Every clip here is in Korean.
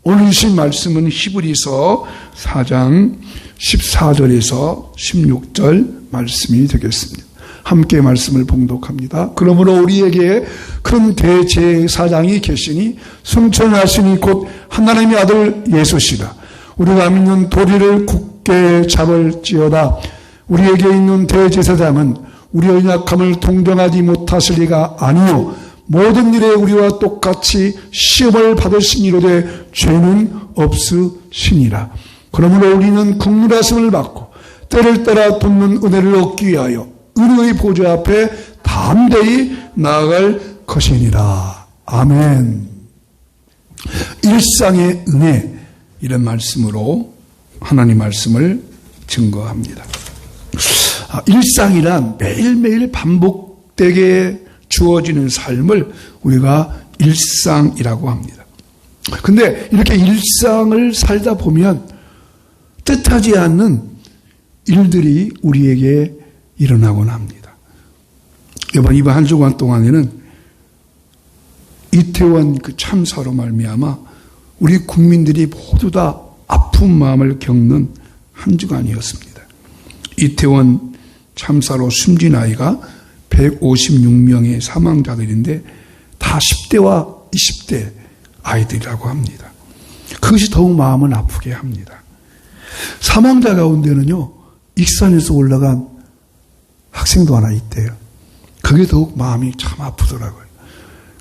오늘 주신 말씀은 히브리서 4장 14절에서 16절 말씀이 되겠습니다. 함께 말씀을 봉독합니다. 그러므로 우리에게 큰 대제사장이 계시니 승천하시니 곧 하나님의 아들 예수시라. 우리가 믿는 도리를 굳게 잡을지어다. 우리에게 있는 대제사장은 우리의 약함을 동정하지 못하실 리가 아니요 모든 일에 우리와 똑같이 시험을 받으시니로되 죄는 없으시니라. 그러므로 우리는 긍휼하심을 받고 때를 따라 돕는 은혜를 얻기 위하여 은혜의 보좌 앞에 담대히 나아갈 것이니라. 아멘. 일상의 은혜, 이런 말씀으로 하나님 말씀을 증거합니다. 일상이란 매일매일 반복되게 주어지는 삶을 우리가 일상이라고 합니다. 근데 이렇게 일상을 살다 보면 뜻하지 않는 일들이 우리에게 일어나곤 합니다. 이번 한 주간 동안에는 이태원 그 참사로 말미암아 우리 국민들이 모두 다 아픈 마음을 겪는 한 주간이었습니다. 이태원 참사로 숨진 아이가 156명의 사망자들인데 다 10대와 20대 아이들이라고 합니다. 그것이 더욱 마음을 아프게 합니다. 사망자 가운데는요, 익산에서 올라간 학생도 하나 있대요. 그게 더욱 마음이 참 아프더라고요.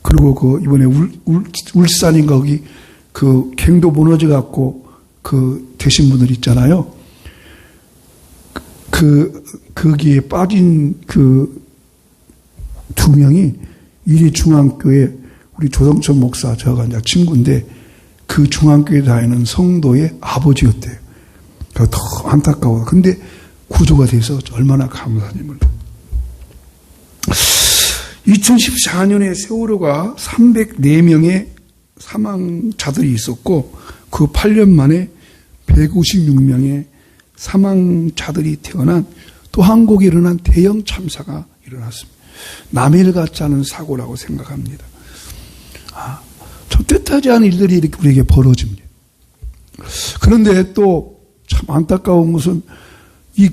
그리고 이번에 울산인가 거기 그 갱도 무너져 갖고 되신 분들 있잖아요. 거기에 빠진 두 명이 이리중앙교회 우리 조성천 목사 저가 이제 친구인데 그 중앙교회 다니는 성도의 아버지였대요. 더 안타까워. 근데 구조가 돼서 얼마나 감사한지 몰라요. 2014년에 세월호가 304명의 사망자들이 있었고 그 8년 만에 156명의 사망자들이 태어난 또 한국에 일어난 대형 참사가 일어났습니다. 남일 같지 않은 사고라고 생각합니다. 참 뜻하지 않은 일들이 이렇게 우리에게 벌어집니다. 그런데 또 참 안타까운 것은 이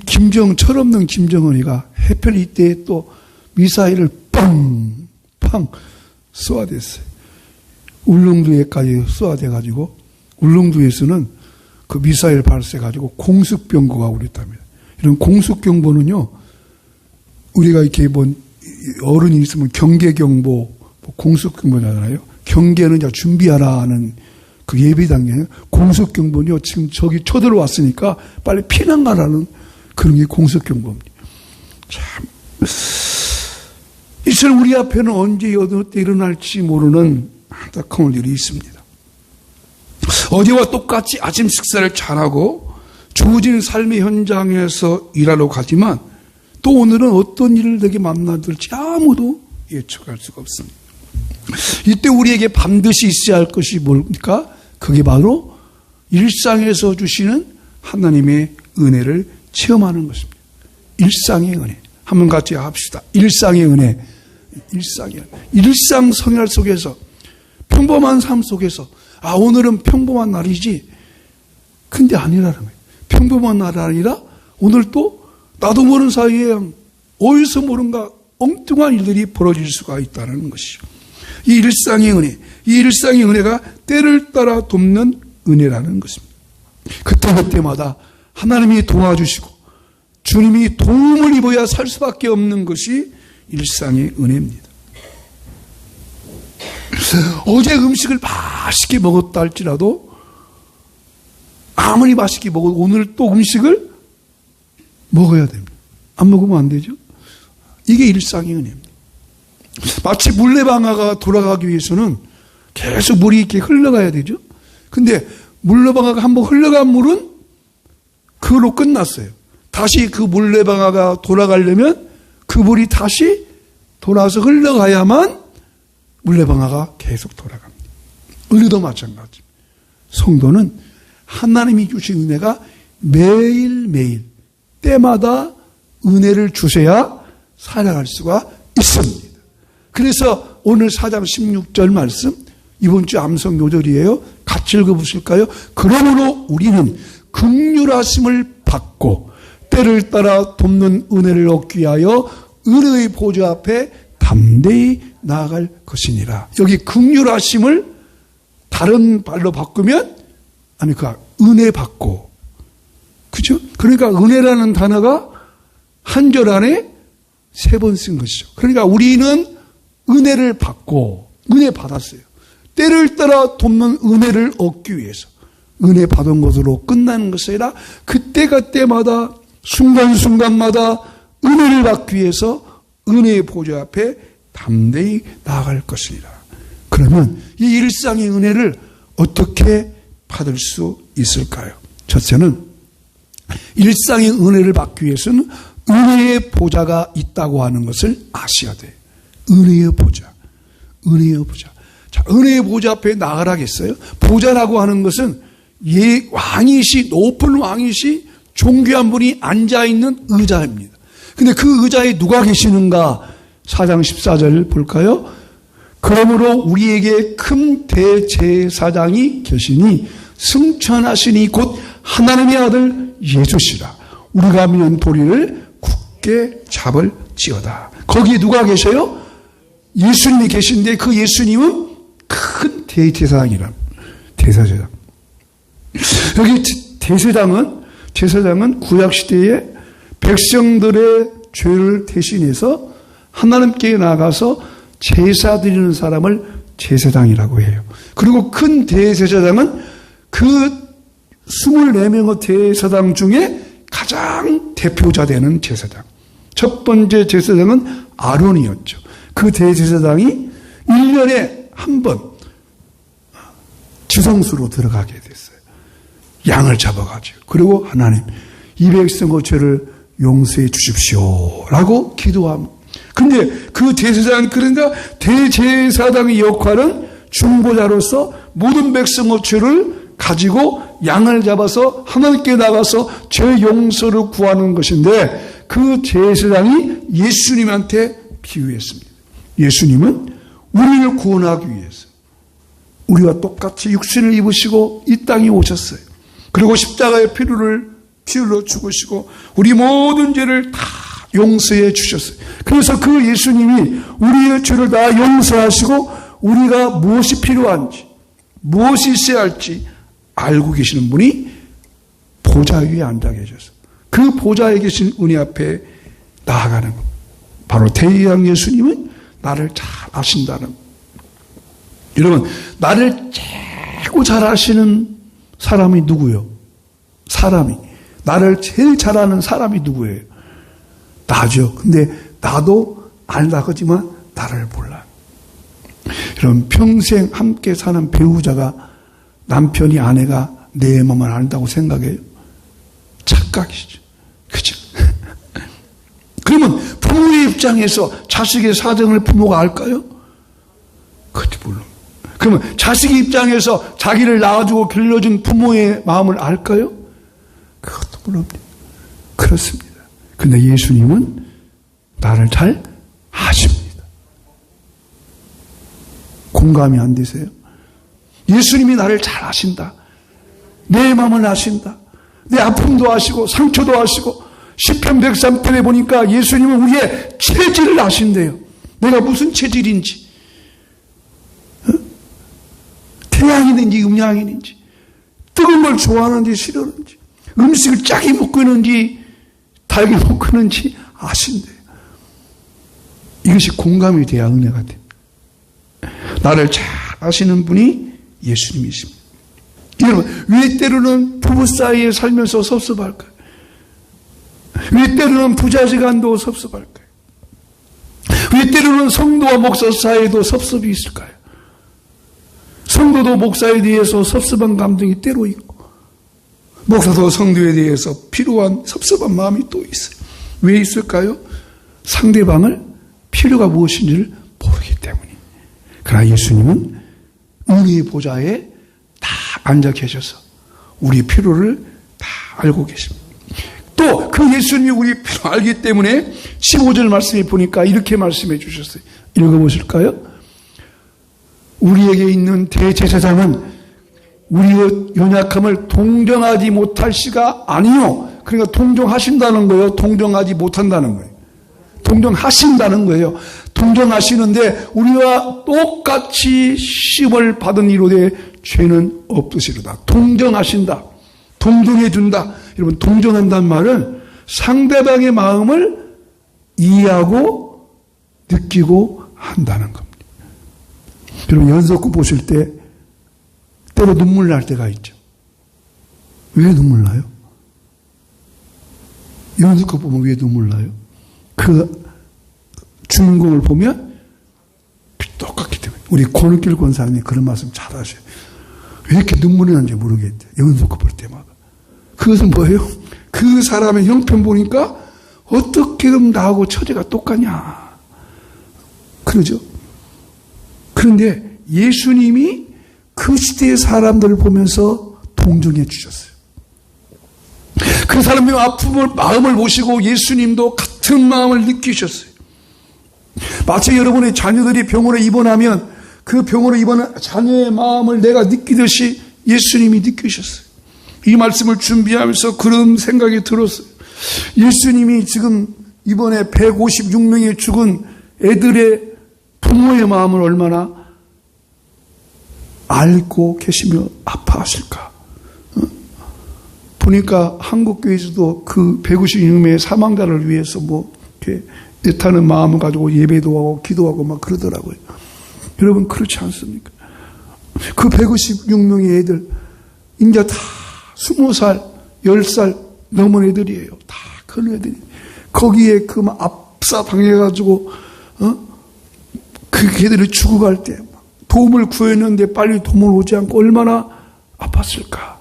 철없는 김정은이가 해필 이때에 또 미사일을 팡 쏘아댔어요. 울릉도에까지 쏘아대가지고 울릉도에서는 그 미사일 발사해가지고 공습경보가 울렸답니다. 이런 공습경보는요, 우리가 이렇게 어른이 있으면 경계경보, 공습경보잖아요. 경계는 이제 준비하라는 그 예비 단계예요. 공습경보는요, 지금 저기 쳐들어왔으니까 빨리 피난 가라는 그런 게 공습경보입니다. 참. 이슬 우리 앞에는 언제 어떻게 일어날지 모르는 안타까운 일이 있습니다. 어제와 똑같이 아침 식사를 잘하고 주어진 삶의 현장에서 일하러 가지만 또 오늘은 어떤 일을 내게 만나들지 아무도 예측할 수가 없습니다. 이때 우리에게 반드시 있어야 할 것이 뭡니까? 그게 바로 일상에서 주시는 하나님의 은혜를 체험하는 것입니다. 일상의 은혜. 한번 같이 합시다. 일상의 은혜. 일상 생활 속에서 평범한 삶 속에서 오늘은 평범한 날이지. 근데 아니라는 거예요. 평범한 날이 아니라 오늘 또 나도 모르는 사이에 어디서 모른가 엉뚱한 일들이 벌어질 수가 있다는 것이죠. 이 일상의 은혜, 이 일상의 은혜가 때를 따라 돕는 은혜라는 것입니다. 그때마다 하나님이 도와주시고 주님이 도움을 입어야 살 수밖에 없는 것이 일상의 은혜입니다. 어제 음식을 맛있게 먹었다 할지라도 아무리 맛있게 먹어도 오늘 또 음식을 먹어야 됩니다. 안 먹으면 안 되죠. 이게 일상의 은혜입니다. 마치 물레방아가 돌아가기 위해서는 계속 물이 이렇게 흘러가야 되죠. 근데 물레방아가 한번 흘러간 물은 그걸로 끝났어요. 다시 그 물레방아가 돌아가려면 그 물이 다시 돌아서 흘러가야만 물레방아가 계속 돌아갑니다. 은혜도 마찬가지입니다. 성도는 하나님이 주신 은혜가 매일매일 때마다 은혜를 주셔야 살아갈 수가 있습니다. 그래서 오늘 4장 16절 말씀, 이번 주 암송 요절이에요. 같이 읽어보실까요? 그러므로 우리는 긍휼하심을 받고 때를 따라 돕는 은혜를 얻기 위하여 은혜의 보좌 앞에 담대히 나아갈 것이니라. 여기 긍휼하심을 다른 말로 바꾸면 은혜 받고, 그죠? 그러니까 은혜라는 단어가 한 절 안에 3번 쓴 것이죠. 그러니까 우리는 은혜를 받고, 은혜 받았어요. 때를 따라 돕는 은혜를 얻기 위해서 은혜 받은 것으로 끝나는 것이 아니라 그때마다 순간순간마다 은혜를 받기 위해서 은혜의 보좌 앞에 담대히 나아갈 것이니라. 그러면 이 일상의 은혜를 어떻게 받을 수 있을까요? 첫째는 일상의 은혜를 받기 위해서는 은혜의 보좌가 있다고 하는 것을 아셔야 돼요. 은혜의 보좌. 은혜의 보좌. 자, 은혜의 보좌 앞에 나가라겠어요? 보좌라고 하는 것은 높은 왕이시 존귀한 분이 앉아있는 의자입니다. 근데 그 의자에 누가 계시는가? 4장 14절을 볼까요? 그러므로 우리에게 큰 대제사장이 계시니 승천하시니 곧 하나님의 아들 예수시라. 우리가 믿는 도리를 굳게 잡을지어다. 거기에 누가 계셔요? 예수님이 계신데 그 예수님은 큰 대제사장이란 대제사장. 여기 제사장은 구약시대에 백성들의 죄를 대신해서 하나님께 나가서 제사 드리는 사람을 제사장이라고 해요. 그리고 큰 대제사장은 그 24명의 제사장 중에 가장 대표자 되는 제사장. 첫 번째 제사장은 아론이었죠. 그 대제사장이 1년에 한 번 지성소로 들어가게 됐어요. 양을 잡아가지고. 그리고 하나님, 이 백성의 죄를 용서해 주십시오라고 기도합니다. 근데 그 제사장, 그러니까 대제사장의 역할은 중보자로서 모든 백성의 죄를 가지고 양을 잡아서 하나님께 나가서 죄 용서를 구하는 것인데 그 제사장이 예수님한테 비유했습니다. 예수님은 우리를 구원하기 위해서 우리와 똑같이 육신을 입으시고 이 땅에 오셨어요. 그리고 십자가의 피로 죽으시고 우리 모든 죄를 다 용서해 주셨어요. 그래서 그 예수님이 우리의 죄를 다 용서하시고 우리가 무엇이 필요한지, 무엇이 있어야 할지 알고 계시는 분이 보좌 위에 앉아 계셔서 그 보좌에 계신 은혜 앞에 나아가는 것. 바로 대양 예수님은 나를 잘 아신다는 것. 여러분, 나를 최고 잘 아시는 사람이 누구요? 나를 제일 잘 아는 사람이 누구예요? 나죠. 근데 나도 알다 하지만 나를 몰라요. 여러분, 평생 함께 사는 배우자가 남편이 아내가 내 마음을 안다고 생각해요? 착각이죠. 그죠? 그러면 부모의 입장에서 자식의 사정을 부모가 알까요? 그것도 물론. 그러면 자식의 입장에서 자기를 낳아주고 길러준 부모의 마음을 알까요? 그것도 물론. 그렇습니다. 근데 예수님은 나를 잘 아십니다. 공감이 안 되세요? 예수님이 나를 잘 아신다. 내 마음을 아신다. 내 아픔도 아시고 상처도 아시고 시편 103편에 보니까 예수님은 우리의 체질을 아신대요. 내가 무슨 체질인지, 태양이든지 음양이든지, 뜨거운 걸 좋아하는지 싫어하는지, 음식을 짜게 먹고 있는지 달게 먹고 있는지 아신대요. 이것이 공감이 돼야 은혜가 됩니다. 나를 잘 아시는 분이 예수님이십니다. 여러분, 왜 때로는 부부 사이에 살면서 섭섭할까요? 왜 때로는 부자지간도 섭섭할까요? 왜 때로는 성도와 목사 사이에도 섭섭이 있을까요? 성도도 목사에 대해서 섭섭한 감정이 때로 있고 목사도 성도에 대해서 필요한 섭섭한 마음이 또 있어요. 왜 있을까요? 상대방을 필요가 무엇인지를 모르기 때문에. 그러나 예수님은 은혜의 보좌에 다 앉아 계셔서 우리 필요를 다 알고 계십니다. 또 그 예수님이 우리 필요 알기 때문에 15절 말씀에 보니까 이렇게 말씀해 주셨어요. 읽어보실까요? 우리에게 있는 대제사장은 우리의 연약함을 동정하지 못할 시가 아니요. 그러니까 동정하신다는 거예요. 동정하지 못한다는 거예요. 동정하신다는 거예요. 동정하시는데 우리와 똑같이 시험을 받은 이로되 죄는 없으시로다. 동정하신다. 동정해준다. 여러분, 동정한다는 말은 상대방의 마음을 이해하고 느끼고 한다는 겁니다. 여러분, 연속극 보실 때 때로 눈물 날 때가 있죠. 왜 눈물 나요? 연속극 보면 왜 눈물 나요? 그 주인공을 보면 똑같기 때문에. 우리 권은길 권사님이 그런 말씀 잘 하셔요. 왜 이렇게 눈물이 나는지 모르겠대. 연속극 볼 때마다. 그것은 뭐예요? 그 사람의 형편 보니까 어떻게 나하고 처제가 똑같냐. 그러죠? 그런데 예수님이 그 시대의 사람들을 보면서 동정해 주셨어요. 그 사람의 아픔을, 마음을 보시고 예수님도 같은 마음을 느끼셨어요. 마치 여러분의 자녀들이 병원에 입원하면 그 병원에 입원한 자녀의 마음을 내가 느끼듯이 예수님이 느끼셨어요. 이 말씀을 준비하면서 그런 생각이 들었어요. 예수님이 지금 이번에 156명이 죽은 애들의 부모의 마음을 얼마나 알고 계시며 아파하실까. 보니까 한국교회에서도 그 156명의 사망자를 위해서 뭐 이렇게 애타는 마음을 가지고 예배도 하고 기도하고 막 그러더라고요. 여러분, 그렇지 않습니까? 그 156명의 애들 이제 다 20살, 10살 넘은 애들이에요. 다 큰 애들이. 거기에 그 막 압사당해가지고 그 걔들이 죽어갈 때 도움을 구했는데 빨리 도움을 오지 않고 얼마나 아팠을까.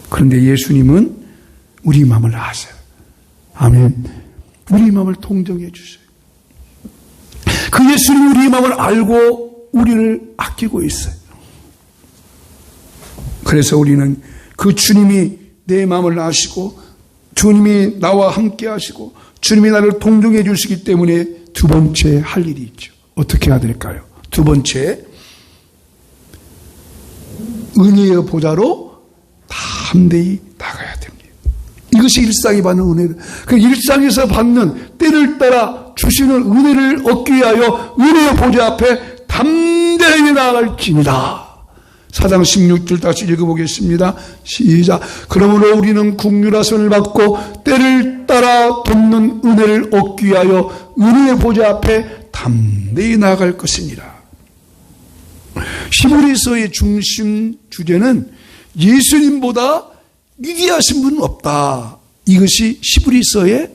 그런데 예수님은 우리 마음을 아세요. 아멘. 우리 마음을 동정해 주셔요. 그 예수님이 우리 마음을 알고 우리를 아끼고 있어요. 그래서 우리는 그 주님이 내 마음을 아시고 주님이 나와 함께 하시고 주님이 나를 동정해 주시기 때문에 두 번째 할 일이 있죠. 어떻게 해야 될까요? 두 번째, 은혜의 보좌로 담대히 나가야 됩니다. 이것이 일상이 받는 은혜를. 그 일상에서 받는 때를 따라 주시는 은혜를 얻기 위하여 은혜의 보좌 앞에 담대히 나아갈지니라. 4장 16절 다시 읽어보겠습니다. 시작. 그러므로 우리는 국률하선을 받고 때를 따라 돕는 은혜를 얻기 위하여 은혜의 보좌 앞에 담대히 나아갈 것이니라. 히브리서의 중심 주제는 예수님보다 위대하신 분은 없다. 이것이 히브리서의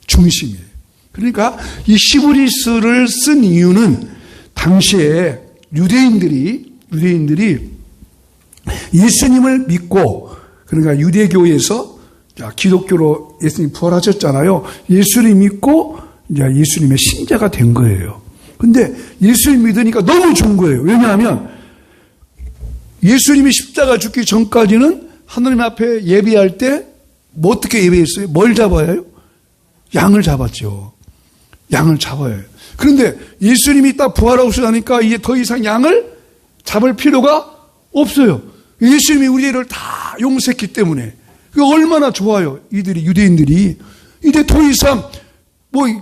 중심이에요. 그러니까 이 히브리서를 쓴 이유는 당시에 유대인들이 예수님을 믿고, 그러니까 유대교에서 기독교로 예수님 부활하셨잖아요. 예수님 믿고 이제 예수님의 신자가 된 거예요. 근데 예수님 믿으니까 너무 좋은 거예요. 왜냐하면 예수님이 십자가 죽기 전까지는 하나님 앞에 예배할 때 뭐 어떻게 예배했어요? 뭘 잡아야 해요? 양을 잡았죠. 양을 잡아야 해요. 그런데 예수님이 딱 부활하시다니까 이제 더 이상 양을 잡을 필요가 없어요. 예수님이 우리를 다 용서했기 때문에. 그 얼마나 좋아요. 이들이, 유대인들이. 이제 더 이상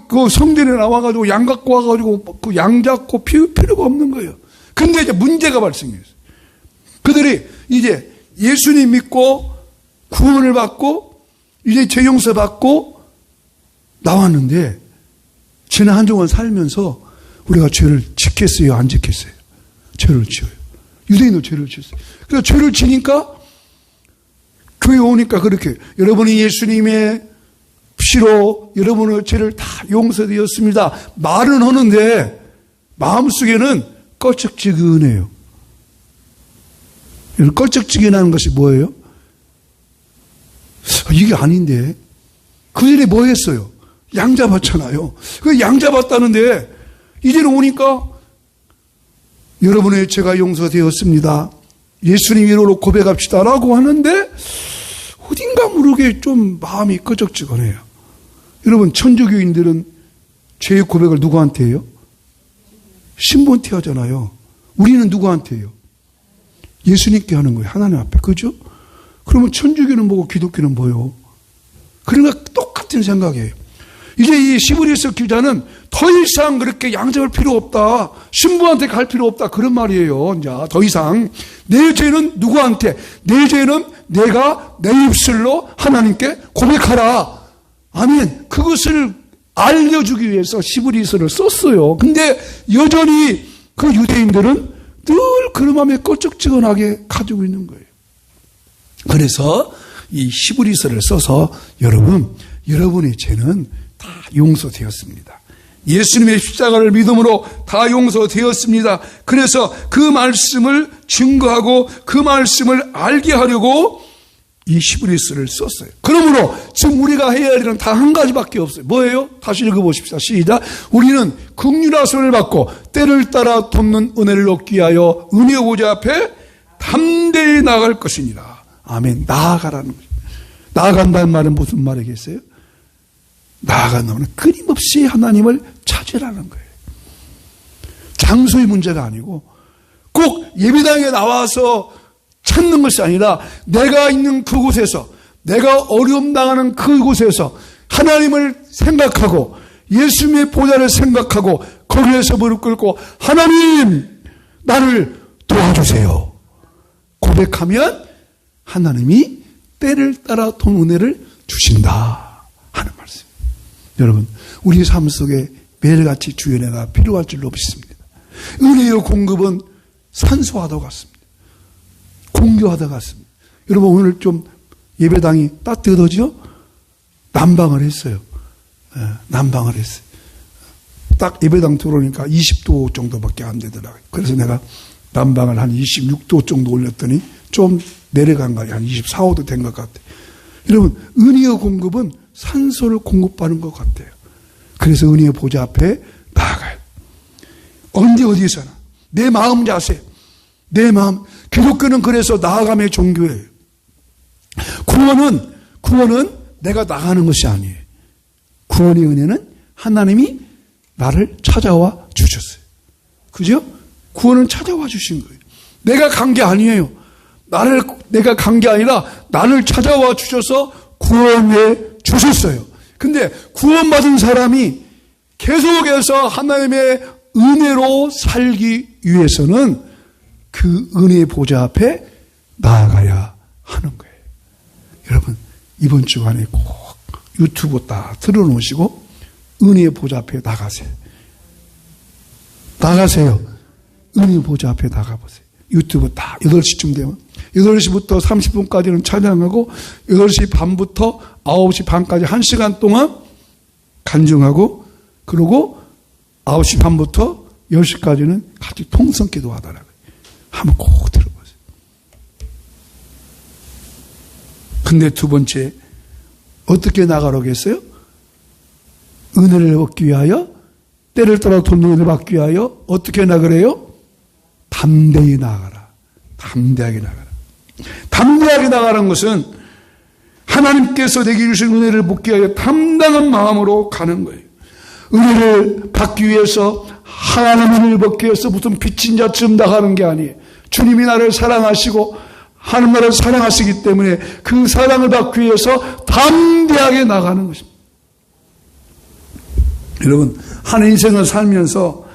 그 성전에 나와가지고 양 갖고 와가지고 그 양 잡고 필요가 없는 거예요. 근데 이제 문제가 발생했어요. 그들이 이제 예수님 믿고 구원을 받고 이제 죄 용서 받고 나왔는데 지난 한 주간 살면서 우리가 죄를 지켰어요? 안 지켰어요? 죄를 지어요. 유대인도 죄를 지었어요. 그래서 죄를 지니까 교회 오니까 그렇게 여러분이 예수님의 피로 여러분의 죄를 다 용서되었습니다. 말은 하는데 마음속에는 껄쩍지근해요. 껄쩍지근하는 것이 뭐예요? 이게 아닌데. 그 전에 뭐 했어요? 양 잡았잖아요. 그 양 잡았다는데 이제는 오니까 여러분의 죄가 용서되었습니다. 예수님 이름으로 고백합시다라고 하는데 어딘가 모르게 좀 마음이 끄적지근해요. 여러분, 천주교인들은 죄의 고백을 누구한테 해요? 신부한테 하잖아요. 우리는 누구한테요? 예수님께 하는 거예요. 하나님 앞에. 그죠? 그러면 천주교는 뭐고 기독교는 뭐요? 그러니까 똑같은 생각이에요. 이제 이 시브리스 기자는 더 이상 그렇게 양잡을 필요 없다. 신부한테 갈 필요 없다. 그런 말이에요. 이제 더 이상 내 죄는 누구한테? 내 죄는 내가 내 입술로 하나님께 고백하라. 아멘. 그것을 알려주기 위해서 시브리스를 썼어요. 근데 여전히 그 유대인들은 늘 그런 마음에 껄쩍지근하게 가지고 있는 거예요. 그래서 이 시브리스를 써서 여러분의 죄는 다 용서되었습니다. 예수님의 십자가를 믿음으로 다 용서되었습니다. 그래서 그 말씀을 증거하고 그 말씀을 알게 하려고 이 시브리스를 썼어요. 그러므로 지금 우리가 해야 할 일은 다 한 가지밖에 없어요. 뭐예요? 다시 읽어보십시다. 시작. 우리는 긍휼하심을 받고 때를 따라 돕는 은혜를 얻기 위하여 은혜 보좌 앞에 담대히 나아갈 것이니라. 아멘. 나아가라는 거죠. 나아간다는 말은 무슨 말이겠어요? 나아간다는 끊임없이 하나님을 찾으라는 거예요. 장소의 문제가 아니고 꼭 예배당에 나와서 찾는 것이 아니라 내가 있는 그곳에서, 내가 어려움 당하는 그곳에서 하나님을 생각하고 예수님의 보좌를 생각하고 거기에서 무릎 꿇고 하나님 나를 도와주세요 고백하면 하나님이 때를 따라 돈 은혜를 주신다 하는 말씀. 여러분, 우리 삶 속에 매일같이 주의 은혜가 필요할 줄로 믿습니다. 은혜의 공급은 산소와도 같습니다. 공교하다 같습니다. 여러분, 오늘 좀 예배당이 따뜻하죠? 난방을 했어요. 난방을 했어요. 딱 예배당 들어오니까 20도 정도밖에 안 되더라고요. 그래서 내가 난방을 한 26도 정도 올렸더니 좀 내려간 거예요. 한 24, 5도 된 것 같아요. 여러분, 은혜의 공급은 산소를 공급하는 것 같아요. 그래서 은혜의 보좌 앞에 나아가요. 언제 어디서나 내 마음 자세, 내 마음. 기독교는 그래서 나아감의 종교예요. 구원은 내가 나가는 것이 아니에요. 구원의 은혜는 하나님이 나를 찾아와 주셨어요. 그죠? 구원은 찾아와 주신 거예요. 내가 간 게 아니에요. 내가 간 게 아니라 나를 찾아와 주셔서 구원해 주셨어요. 근데 구원받은 사람이 계속해서 하나님의 은혜로 살기 위해서는 그 은혜의 보좌 앞에 나아가야 하는 거예요. 여러분, 이번 주간에 꼭 유튜브 다 틀어놓으시고 은혜의 보좌 앞에 나가세요. 나가세요. 은혜의 보좌 앞에 나가보세요. 유튜브 다 8시쯤 되면 8시부터 30분까지는 찬양하고 8시 반부터 9시 반까지 1시간 동안 간증하고 그리고 9시 반부터 10시까지는 같이 통성기도 하더라고요. 한번 꼭 들어보세요. 근데 두 번째, 어떻게 나가라겠어요? 은혜를 얻기 위하여, 때를 따라 돕는 은혜를 받기 위하여 어떻게 나가래요? 담대히 나가라. 담대하게 나가라. 담대하게 나가라는 것은 하나님께서 내게 주신 은혜를 받기 위하여 담당한 마음으로 가는 거예요. 은혜를 받기 위해서, 하나님의 은혜를 받기 위해서 무슨 빚진 자처럼 나가는 게 아니에요. 주님이 나를 사랑하시고 하나님 나를 사랑하시기 때문에 그 사랑을 받기 위해서 담대하게 나가는 것입니다. 여러분, 한 인생을 살면서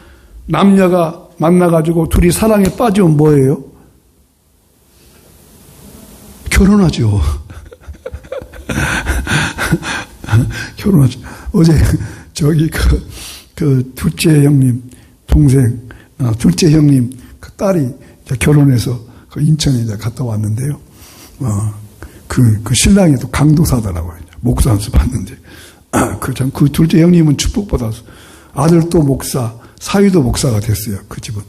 남녀가 만나가지고 둘이 사랑에 빠지면 뭐예요? 결혼하죠. 결혼하죠. 어제 저기 그 둘째 형님 동생, 둘째 형님 그 딸이 결혼해서 그 인천에 이제 갔다 왔는데요. 그 신랑이 또 강도사더라고요. 목사한테 봤는데, 그 둘째 형님은 축복받아서 아들도 목사, 사위도 목사가 됐어요. 그 집은.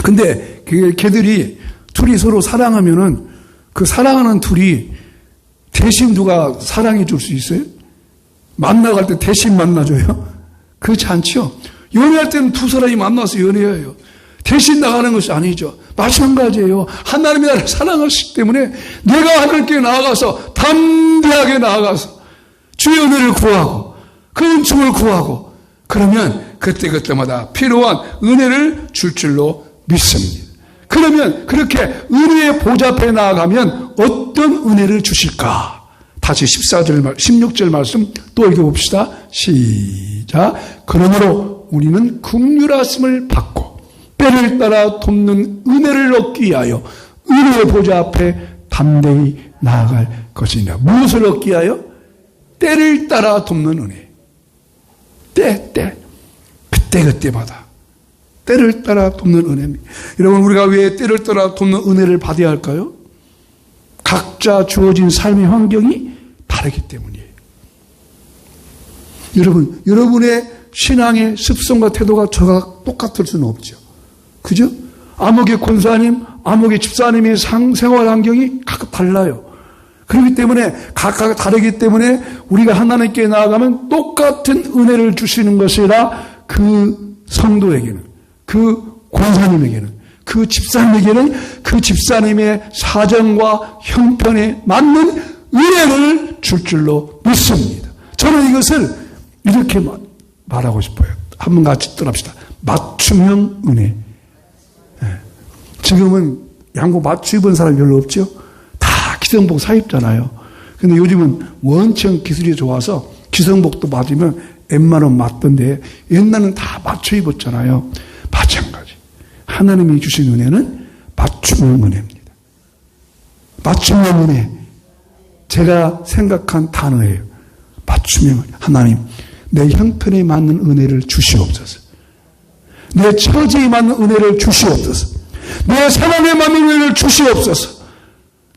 근데 걔들이 둘이 서로 사랑하면은 그 사랑하는 둘이 대신 누가 사랑해 줄 수 있어요? 만나갈 때 대신 만나줘요? 그렇지 않죠? 연애할 때는 두 사람이 만나서 연애해요. 대신 나가는 것이 아니죠. 마찬가지예요. 하나님이 나를 사랑하시기 때문에 내가 하나님께 나아가서 담대하게 나아가서 주의 은혜를 구하고 그 은총을 구하고 그러면 그때그때마다 필요한 은혜를 줄 줄로 믿습니다. 그러면 그렇게 은혜의 보좌 앞에 나아가면 어떤 은혜를 주실까? 다시 16절 말씀 또 읽어봅시다. 시작. 그러므로 우리는 긍휼하심을 받고 때를 따라 돕는 은혜를 얻기 위하여 은혜의 보좌 앞에 담대히 나아갈 것이니라. 무엇을 얻기 위하여? 때를 따라 돕는 은혜. 그때마다 때를 따라 돕는 은혜입니다. 여러분, 우리가 왜 때를 따라 돕는 은혜를 받아야 할까요? 각자 주어진 삶의 환경이 다르기 때문이에요. 여러분, 여러분의 신앙의 습성과 태도가 저가 똑같을 수는 없죠. 그죠? 아무개 권사님, 아무개 집사님의 생활 환경이 각각 달라요. 그렇기 때문에 각각 다르기 때문에 우리가 하나님께 나아가면 똑같은 은혜를 주시는 것이라 그 성도에게는, 그 권사님에게는, 그 집사님에게는 그 집사님의 사정과 형편에 맞는 은혜를 줄 줄로 믿습니다. 저는 이것을 이렇게 말하고 싶어요. 한번 같이 떠납시다. 맞춤형 은혜. 지금은 양복 맞추 입은 사람 별로 없죠? 다 기성복 사입잖아요. 근데 요즘은 원청 기술이 좋아서 기성복도 맞으면 웬만하면 맞던데 옛날은 다 맞춰 입었잖아요. 마찬가지. 하나님이 주신 은혜는 맞춤형 은혜입니다. 맞춤형 은혜. 제가 생각한 단어예요. 맞춤형 은혜. 하나님, 내 형편에 맞는 은혜를 주시옵소서. 내 처지에 맞는 은혜를 주시옵소서. 내 상황에 맞는 은혜를 주시옵소서.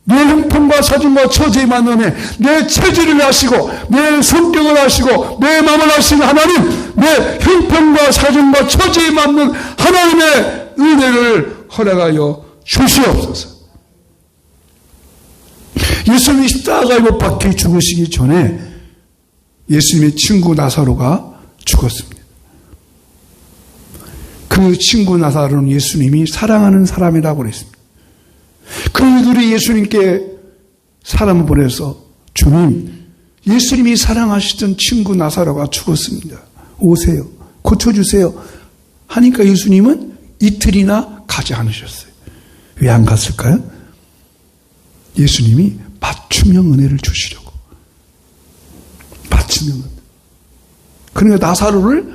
내 형편과 사정과 처지에 맞는 은혜, 내 체질을 아시고 내 성격을 아시고 내 마음을 아시는 하나님, 내 형편과 사정과 처지에 맞는 하나님의 은혜를 허락하여 주시옵소서. 예수님이 십자가에 못 박혀 죽으시기 전에 예수님의 친구 나사로가 죽었습니다. 그 친구 나사로는 예수님이 사랑하는 사람이라고 그랬습니다. 그들이 예수님께 사람을 보내서 주님, 예수님이 사랑하시던 친구 나사로가 죽었습니다. 오세요. 고쳐주세요. 하니까 예수님은 이틀이나 가지 않으셨어요. 왜 안 갔을까요? 예수님이 맞춤형 은혜를 주시려고. 맞춤형 은혜. 그러니까 나사로를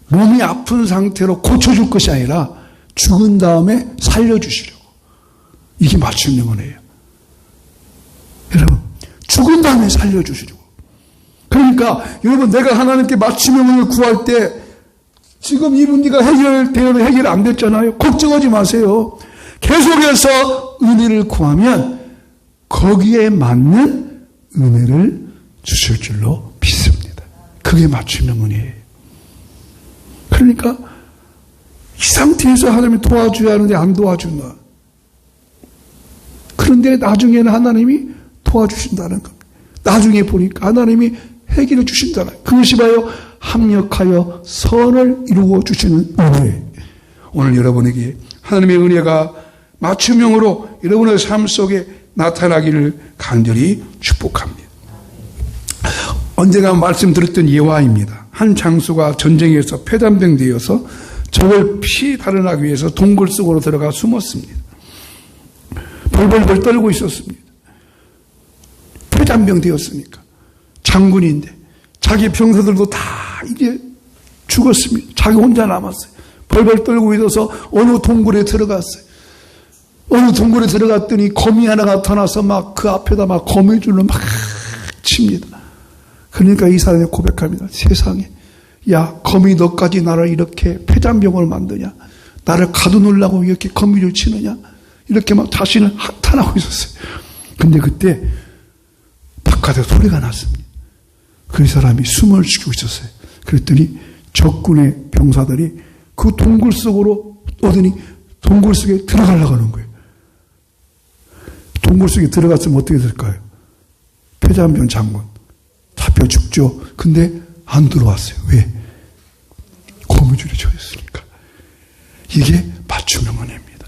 몸이 아픈 상태로 고쳐줄 것이 아니라 죽은 다음에 살려주시려고. 이게 맞춤형 은혜예요. 여러분, 죽은 다음에 살려주시려고. 그러니까 여러분, 내가 하나님께 맞춤형 은혜를 구할 때 지금 이 문제가 해결 안 됐잖아요. 걱정하지 마세요. 계속해서 은혜를 구하면 거기에 맞는 은혜를 주실 줄로 믿습니다. 그게 맞춤형 은혜예요. 그러니까 이 상태에서 하나님이 도와줘야 하는데 안 도와준다. 그런데 나중에는 하나님이 도와주신다는 겁니다. 나중에 보니까 하나님이 해결해 주신다는, 그것이 바로 합력하여 선을 이루어 주시는 은혜. 오늘 여러분에게 하나님의 은혜가 맞춤형으로 여러분의 삶 속에 나타나기를 간절히 축복합니다. 언제나 말씀드렸던 예화입니다. 한 장수가 전쟁에서 폐단병되어서 적을 발현하기 위해서 동굴 속으로 들어가 숨었습니다. 벌벌벌 떨고 있었습니다. 폐단병 되었으니까. 장군인데 자기 병사들도 다 이제 죽었습니다. 자기 혼자 남았어요. 벌벌 떨고 있어서 어느 동굴에 들어갔어요. 어느 동굴에 들어갔더니 거미 하나가 나타나서 막 그 앞에다 막 거미줄로 막 칩니다. 그러니까 이 사람이 고백합니다. 세상에, 야, 거미 너까지 나를 이렇게 폐단병으로 만드냐? 나를 가두놓으려고 이렇게 거미줄 치느냐? 이렇게 막 자신을 한탄하고 있었어요. 근데 그때 바깥에 소리가 났습니다. 그 사람이 숨을 쉬고 있었어요. 그랬더니 적군의 병사들이 그 동굴 속으로 오더니 동굴 속에 들어가려고 하는 거예요. 동굴 속에 들어갔으면 어떻게 될까요? 폐단병 장군 잡혀 죽죠. 근데 안 들어왔어요. 왜? 거미줄이 쳐있으니까. 이게 맞춤형 은혜입니다.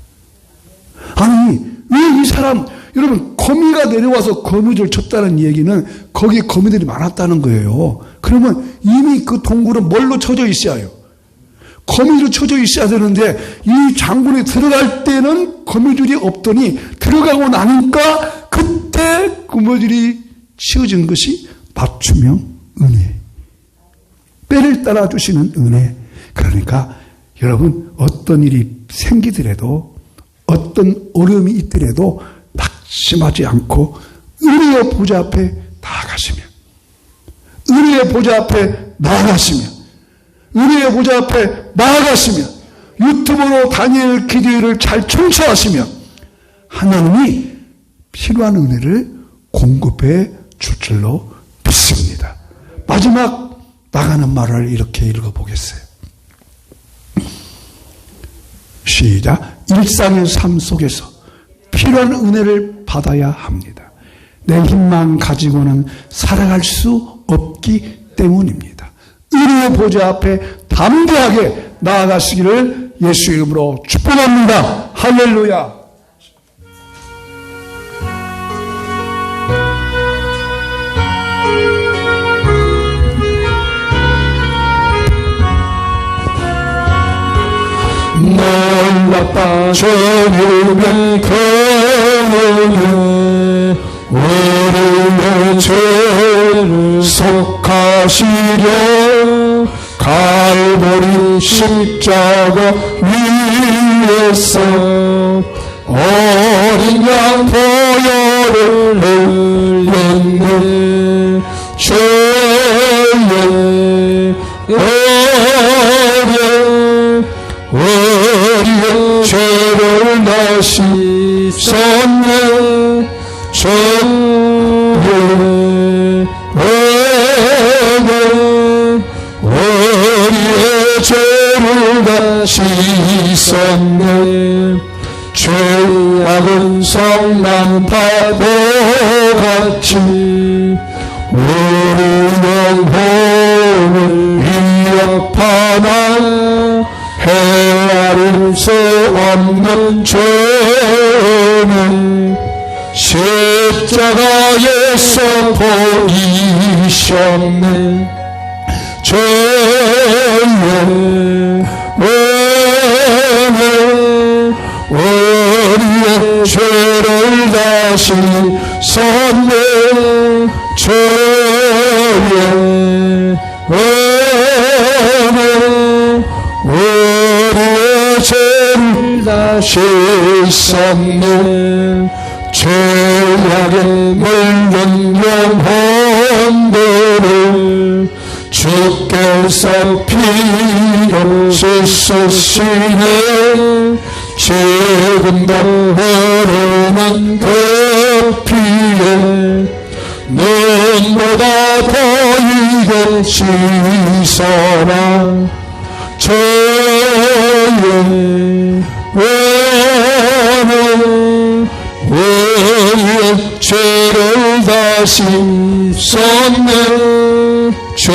아니, 왜 이 사람, 여러분, 거미가 내려와서 거미줄 쳤다는 얘기는 거기에 거미들이 많았다는 거예요. 그러면 이미 그 동굴은 뭘로 쳐져 있어야 해요? 거미줄 쳐져 있어야 되는데 이 장군이 들어갈 때는 거미줄이 없더니 들어가고 나니까 그때 거미줄이 치어진 것이 맞춤형 은혜. 때를 따라 주시는 은혜. 그러니까 여러분 어떤 일이 생기더라도 어떤 어려움이 있더라도 낙심하지 않고 은혜의 보좌 앞에 나아가시면 은혜의 보좌 앞에 나아가시면 은혜의 보좌 앞에 나아가시면 유튜브로 다니엘 기도회를 잘 청취하시면 하나님이 필요한 은혜를 공급해 줄 줄로 믿습니다. 마지막 나가는 말을 이렇게 읽어보겠어요. 시작. 일상의 삶 속에서 필요한 은혜를 받아야 합니다. 내 힘만 가지고는 살아갈 수 없기 때문입니다. 은혜의 보좌 앞에 담대하게 나아가시기를 예수 이름으로 축복합니다. 할렐루야. 놀랍다 주님의 권능에 우리의 죄를 속하시려 갈보리 십자가 위에서 어린 양 보혈을 흘렸네. 죄의 우리의 죄를 다 씻었네. 죄의 우리의 죄를 다 씻었네. 죄악은 성난 파도같이 우리 영혼을 위협하나 헤아릴 수 없는 죄는 십자가에서 보이셨네. 죄는 우리의 죄를 다시 섰네. 죄는 우리의 죄를 다시 섰네. 죄악에 물든 영혼들을 주께서 피로 씻으시네. 지금도 흐르는 그 피에 눈보다 더 이게 씻어라. 죄의 우리의 죄를 다시 씻었네. 죄의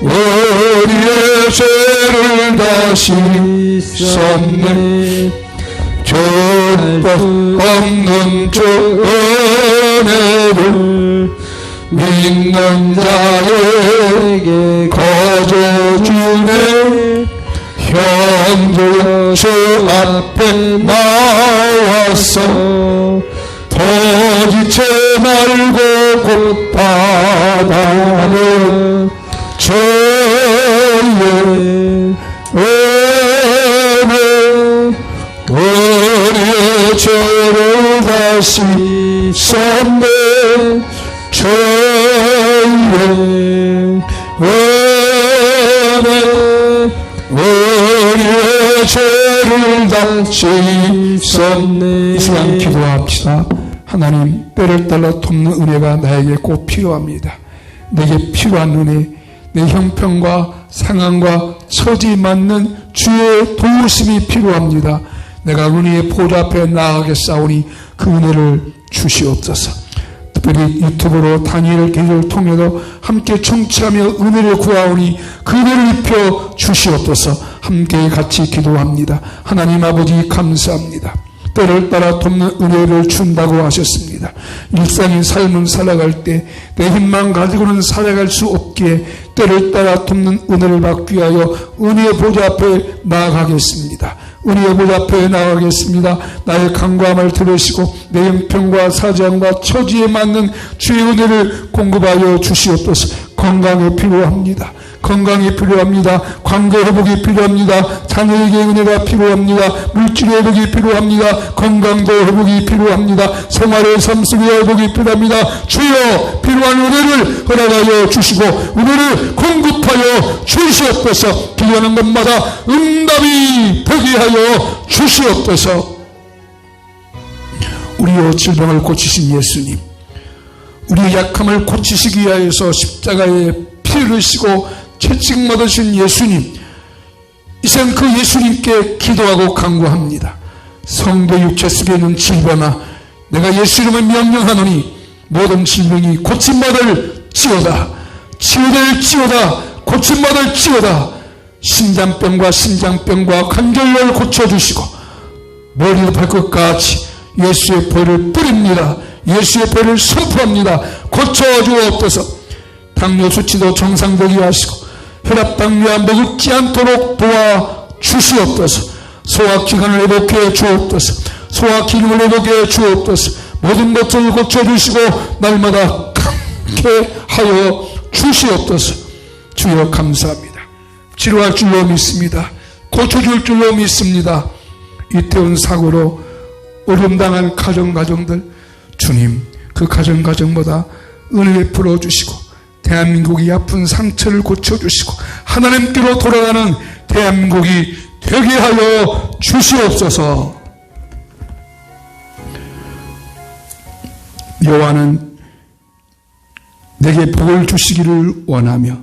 우리의 죄를 다시 씻었네. 죄법 없는 주 은혜를 믿는 자에게 거저주네. 현재 주 앞에 나와서 더지체 말고 곧 받아내. 죄의 우리의 죄를 다시 씻었네. 죄의 우리의 죄를 다시 씻었네. 이 시간 기도합시다. 하나님, 때를 따라 돕는 은혜가 나에게 꼭 필요합니다. 내게 필요한 은혜, 내 형편과 상황과 처지에 맞는 주의 도우심이 필요합니다. 내가 은혜의 보좌 앞에 나아가겠사오니 그 은혜를 주시옵소서. 특별히 유튜브로 다니엘 기도를 통해서 함께 청취하며 은혜를 구하오니 그 은혜를 입혀 주시옵소서. 함께 같이 기도합니다. 하나님 아버지 감사합니다. 때를 따라 돕는 은혜를 준다고 하셨습니다. 일상의 삶을 살아갈 때 내 힘만 가지고는 살아갈 수 없기에 때를 따라 돕는 은혜를 받기 위하여 은혜의 보좌 앞에 나아가겠습니다. 은혜의 보좌 앞에 나아가겠습니다. 나의 간구함을 들으시고 내 형편과 사정과 처지에 맞는 주의 은혜를 공급하여 주시옵소서. 건강이 필요합니다. 건강이 필요합니다. 관계 회복이 필요합니다. 자녀에게 은혜가 필요합니다. 물질의 회복이 필요합니다. 건강도 회복이 필요합니다. 생활의 삶 속의 회복이 필요합니다. 주여 필요한 은혜를 허락하여 주시고 은혜를 공급하여 주시옵소서. 필요한 것마다 응답이 되게 하여 주시옵소서. 우리의 질병을 고치신 예수님, 우리의 약함을 고치시기 위하여서 십자가에 피를 흘리시고 채찍 맞으신 예수님, 이젠 그 예수님께 기도하고 간구합니다. 성도 육체 속에 있는 질병아, 내가 예수 이름을 명령하노니 모든 질병이 고침받을 지어다. 치유될 지어다. 고침받을 지어다. 심장병과 신장병과 관절염을 고쳐주시고 머리부터 발끝까지 예수의 보혈을 뿌립니다. 예수의 보혈을 선포합니다. 고쳐주옵소서. 당뇨 수치도 정상되게 하시고 혈압 당뇨와 먹지 않도록 도와주시옵소서. 소화기관을 회복해 주옵소서. 소화기능을 회복해 주옵소서. 모든 것을 고쳐주시고 날마다 감게 하여 주시옵소서. 주여 감사합니다. 치료할 줄로 믿습니다. 고쳐줄 줄로 믿습니다. 이태원 사고로 어려움당한 가정들, 주님 그 가정보다 은혜 풀어주시고 대한민국이 아픈 상처를 고쳐주시고 하나님께로 돌아가는 대한민국이 되게 하여 주시옵소서. 여호와는 내게 복을 주시기를 원하며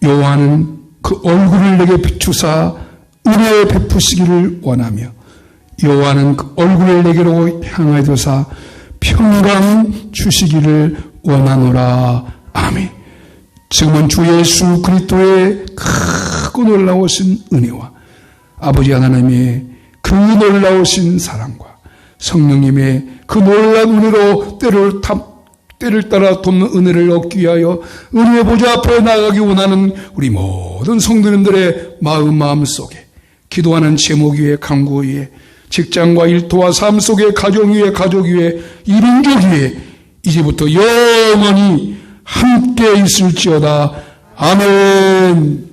여호와는 그 얼굴을 내게 비추사 은혜 베푸시기를 원하며 여호와는 그 얼굴을 내게로 향하여 두사 평강 주시기를 원하노라. 아멘. 지금은 주 예수 그리스도의 크고 놀라우신 은혜와 아버지 하나님의 그 놀라우신 사랑과 성령님의 그 놀라운 은혜로 때를 따라 돕는 은혜를 얻기 위하여 은혜의 보좌 앞에 나가기 원하는 우리 모든 성도님들의 마음 속에 기도하는 제목 위에 간구 위에 직장과 일터와 삶 속에 가정 위에 가족 위에 이민족 위에 이제부터 영원히 함께 있을지어다. 아멘.